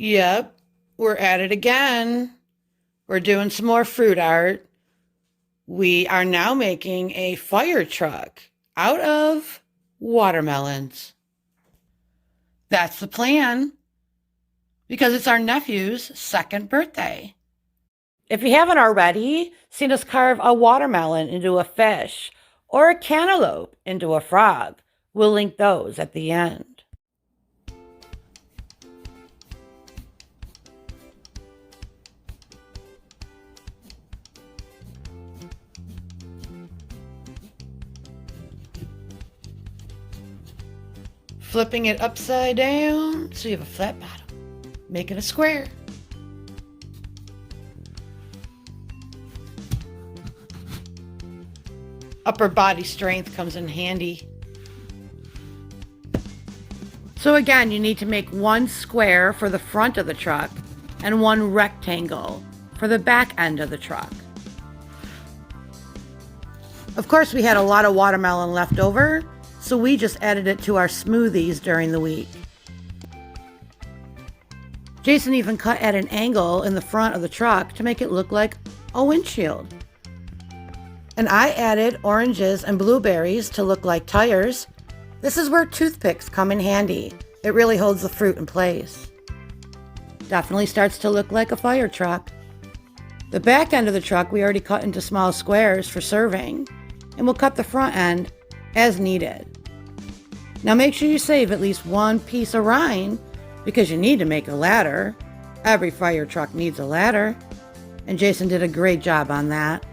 Yep, we're at it again. We're doing some more fruit art. We are now making a fire truck out of watermelons. That's the plan, because it's our nephew's second birthday. If you haven't already seen us carve a watermelon into a fish or a cantaloupe into a frog, we'll link those at the end. Flipping it upside down so you have a flat bottom. Make it a square. Upper body strength comes in handy. So again, you need to make one square for the front of the truck and one rectangle for the back end of the truck. Of course, we had a lot of watermelon left over, so we just added it to our smoothies during the week. Jason even cut at an angle in the front of the truck to make it look like a windshield. And I added oranges and blueberries to look like tires. This is where toothpicks come in handy. It really holds the fruit in place. Definitely starts to look like a fire truck. The back end of the truck we already cut into small squares for serving, and we'll cut the front end as needed. Now make sure you save at least one piece of rind because you need to make a ladder. Every fire truck needs a ladder, and Jason did a great job on that.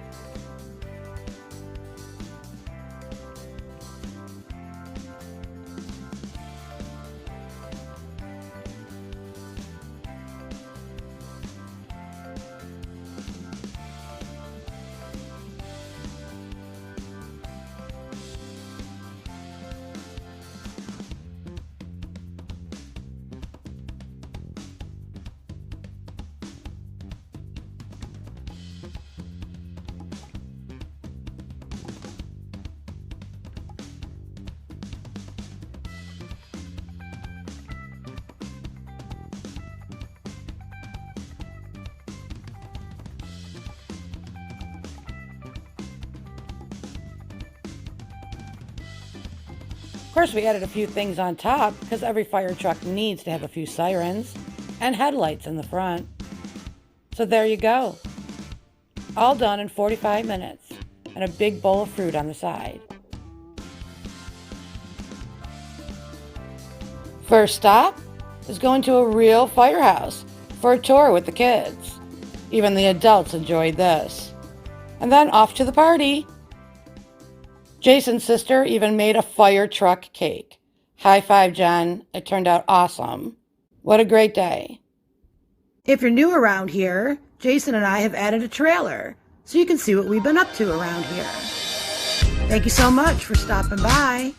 Of course, we added a few things on top because every fire truck needs to have a few sirens and headlights in the front. So there you go. All done in 45 minutes and a big bowl of fruit on the side. First stop is going to a real firehouse for a tour with the kids. Even the adults enjoyed this. And then off to the party. Jason's sister even made a fire truck cake. High five, Jen. It turned out awesome. What a great day. If you're new around here, Jason and I have added a trailer so you can see what we've been up to around here. Thank you so much for stopping by.